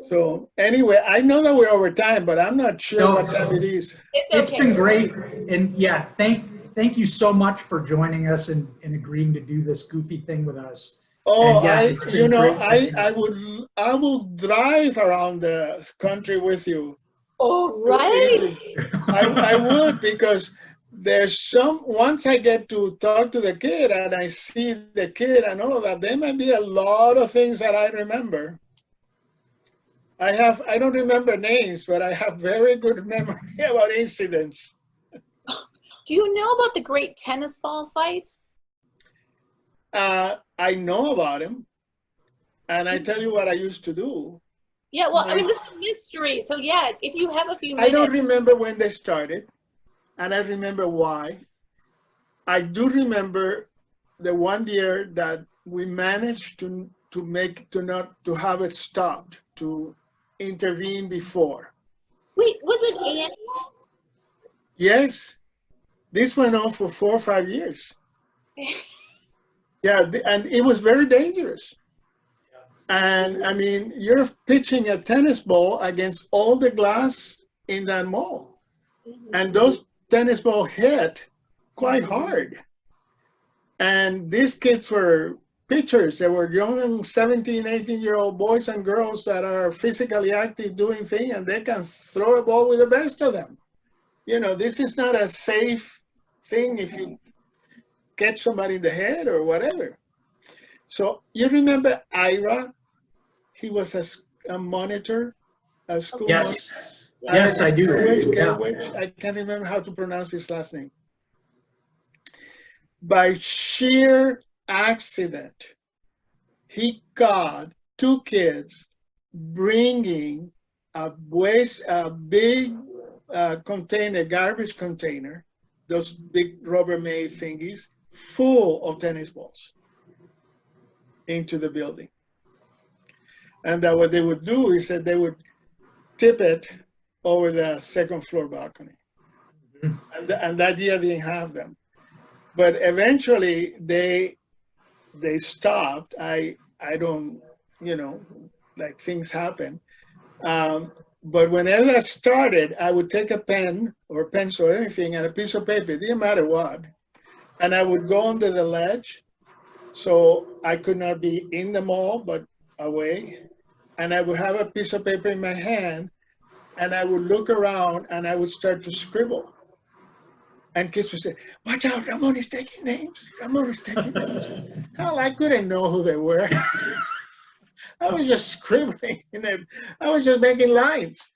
So anyway, I know that we're over time, but I'm not sure what time it is. It's been great. And yeah, thank you so much for joining us and agreeing to do this goofy thing with us. Oh, and yeah, it's been great. I will drive around the country with you. All right. I would, because once I get to talk to the kid and I see the kid and all of that, there might be a lot of things that I remember. I don't remember names, but I have very good memory about incidents. Do you know about the great tennis ball fight? I know about him, and I tell you what I used to do. Yeah, well, I mean, this is a mystery. So yeah, if you have a few minutes. I don't remember when they started, and I remember why. I do remember the one year that we managed to have it stopped, to intervene before. Wait, was it annual? Yes, this went on for 4 or 5 years. Yeah, and it was very dangerous. And I mean, you're pitching a tennis ball against all the glass in that mall. And those tennis balls hit quite hard. And these kids were pitchers. They were young 17, 18-year-old boys and girls that are physically active doing things, and they can throw a ball with the best of them. This is not a safe thing if you catch somebody in the head or whatever. So you remember Ira? He was a monitor, a school monitor. Yes, I do. I can't remember how to pronounce his last name. By sheer accident, he caught 2 kids bringing a big garbage container, those big Rubbermaid thingies, full of tennis balls into the building. And that what they would do is that they would tip it over the 2nd floor balcony. And that year they didn't have them. But eventually they stopped. I don't, like, things happen. But whenever that started, I would take a pen or pencil or anything and a piece of paper, it didn't matter what, and I would go under the ledge so I could not be in the mall but away. And I would have a piece of paper in my hand and I would look around and I would start to scribble. And kids would say, "Watch out, Ramon is taking names. Ramon is taking names." Hell, I couldn't know who they were. I was just scribbling, I was just making lines.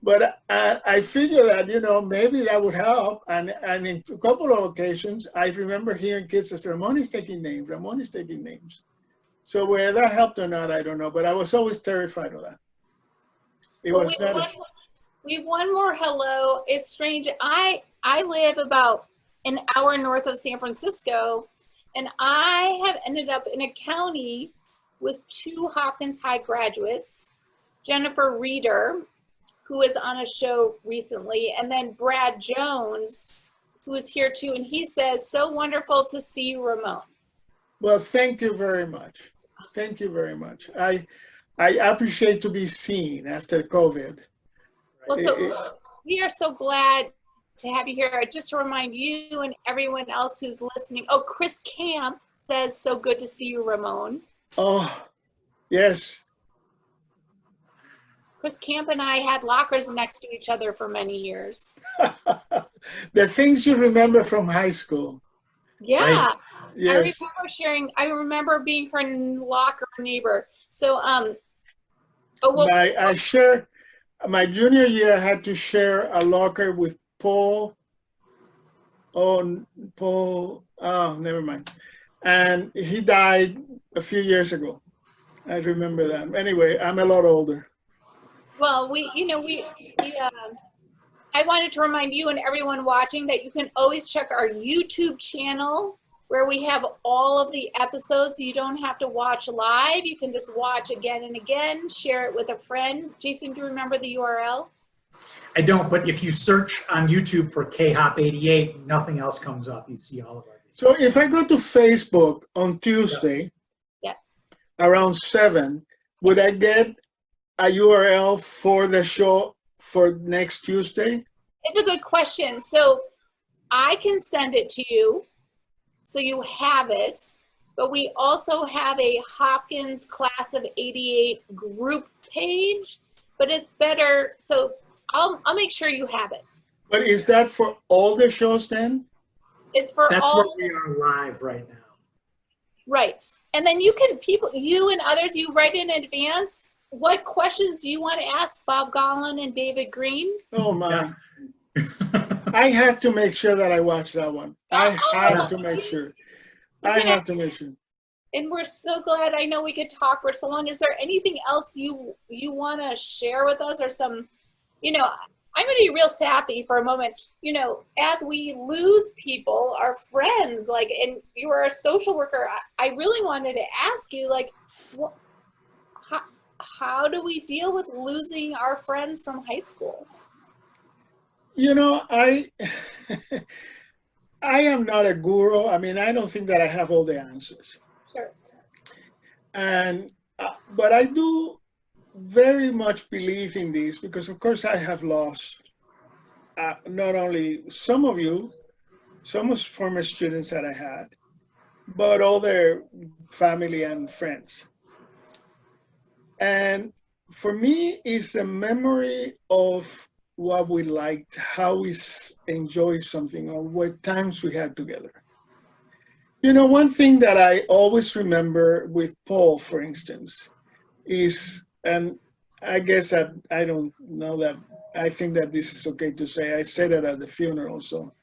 But I figured that, maybe that would help. And in a couple of occasions, I remember hearing kids say, "Ramon is taking names, Ramon is taking names." So whether that helped or not, I don't know. But I was always terrified of that. It Well, was not. we have one more hello. It's strange. I live about an hour north of San Francisco, and I have ended up in a county with 2 Hopkins High graduates, Jennifer Reeder, who was on a show recently, and then Brad Jones, who is here too, and he says, "So wonderful to see you, Ramon." Well, thank you very much. Thank you very much. I appreciate to be seen after COVID. Well, so we are so glad to have you here. Just to remind you and everyone else who's listening. Oh, Chris Camp says, "So good to see you, Ramon." Oh, yes. Chris Camp and I had lockers next to each other for many years. The things you remember from high school. Yeah. Right? Yes. I remember being her locker neighbor. So, My junior year, I had to share a locker with Paul. Oh, never mind. And he died a few years ago. I remember that. Anyway, I'm a lot older. well, I wanted to remind you and everyone watching that you can always check our YouTube channel where we have all of the episodes. You don't have to watch live. You can just watch again and again, share it with a friend. Jason, do you remember the URL? I don't, but if you search on YouTube for KHOP88, nothing else comes up. You see all of our videos. So if I go to Facebook on Tuesday, Yes. around 7, would I get a URL for the show for next Tuesday? It's a good question. So I can send it to you so you have it, but we also have a Hopkins Class of '88 group page, but it's better. So I'll make sure you have it. But is that for all the shows then? It's for That's all. where we are live right now. Right. And then you and others, you write in advance. What questions do you want to ask Bob Gollin and David Green? Oh my. Yeah. I have to make sure that I watch that one. I have to make sure. I Yeah. have to make sure. And we're so glad. I know we could talk for so long. Is there anything else you want to share with us, or some, I'm going to be real sappy for a moment. As we lose people, our friends, and you were a social worker, I really wanted to ask you, how do we deal with losing our friends from high school? I I am not a guru. I mean, I don't think that I have all the answers. Sure. And but I do very much believe in this because, of course, I have lost not only some of you, some former students that I had, but all their family and friends. And for me, it's the memory of what we liked, how we enjoyed something, or what times we had together. One thing that I always remember with Paul, for instance, is, and I guess that I don't know that, I think that this is okay to say, I said it at the funeral, so.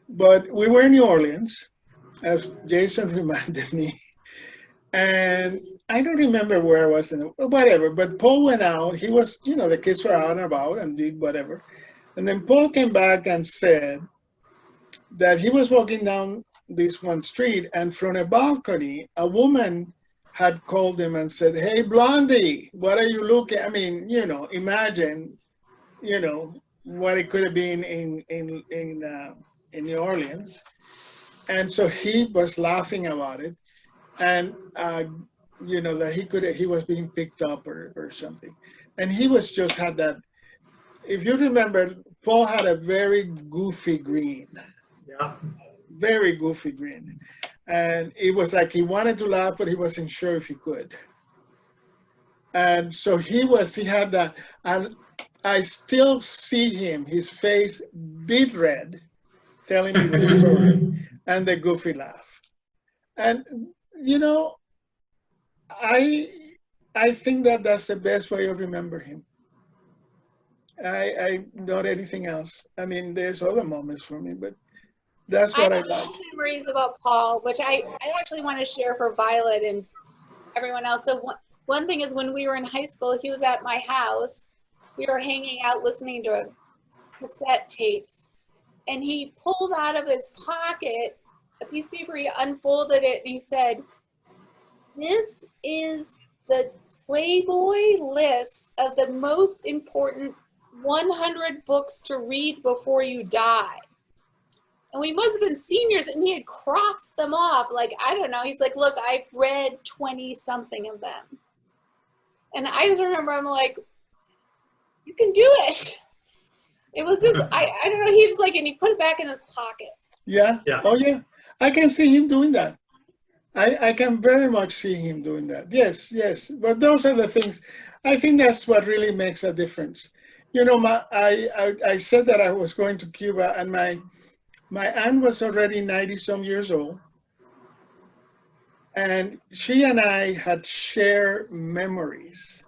But we were in New Orleans, as Jason reminded me, and I don't remember where I was, whatever, but Paul went out. He was, the kids were out and about and did whatever. And then Paul came back and said that he was walking down this one street, and from a balcony, a woman had called him and said, "Hey, Blondie, what are you looking?" I mean, imagine, what it could have been in New Orleans. And so he was laughing about it. And that he was being picked up or something, and he was just had that if you remember, Paul had a very goofy grin, Yeah. very goofy grin. And it was like he wanted to laugh, but he wasn't sure if he could. And so he had that, and I still see him, his face beet red, telling me the story, and the goofy laugh. And, you know, I think that that's the best way of remember him. I not anything else. I mean, there's other moments for me, but that's what I have like. memories about Paul, which I actually want to share for Violet and everyone else. So one thing is when we were in high school, he was at my house. We were hanging out listening to cassette tapes, and he pulled out of his pocket a piece of paper, he unfolded it, and he said, "This is the Playboy list of the most important 100 books to read before you die." And we must have been seniors, and he had crossed them off. Like, I don't know. He's like, "Look, I've read 20 something of them." And I just remember, I'm like, "You can do it." It was just, I don't know. He was like, and he put it back in his pocket. Yeah. Yeah. Oh, yeah. I can see him doing that. I can very much see him doing that. Yes, yes. But those are the things. I think that's what really makes a difference. You know, I said that I was going to Cuba, and my aunt was already 90-some years old. And she and I had shared memories.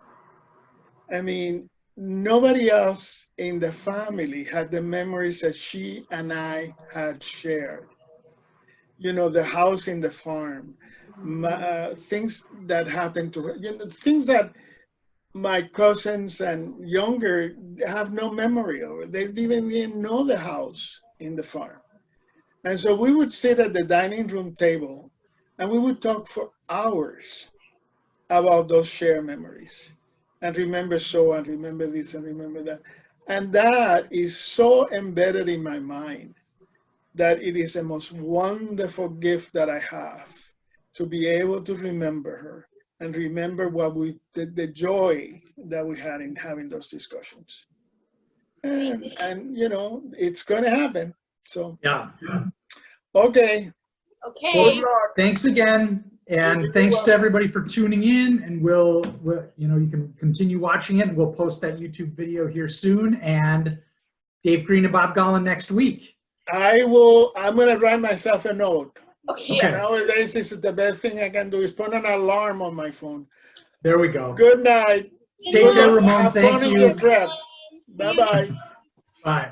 I mean, nobody else in the family had the memories that she and I had shared. You know, the house in the farm, things that happened to her, you know, things that my cousins and younger have no memory of. They didn't know the house in the farm. And so we would sit at the dining room table and we would talk for hours about those shared memories and remember so and remember this and remember that. And that is so embedded in my mind that it is the most wonderful gift that I have, to be able to remember her and remember what the joy that we had in having those discussions. And you know, it's going to happen. So, Yeah. okay. Okay. Good luck. Thanks again. And You're thanks to welcome. everybody for tuning in. And we'll, you know, you can continue watching it, and we'll post that YouTube video here soon. And Dave Green and Bob Gollin next week. I'm going to write myself a note. Okay. Okay. Nowadays, this is the best thing I can do is put an alarm on my phone. There we go. Good night. Take care, Good luck. Ramon. Have Thank fun in you. your trip. See you Bye-bye. Bye.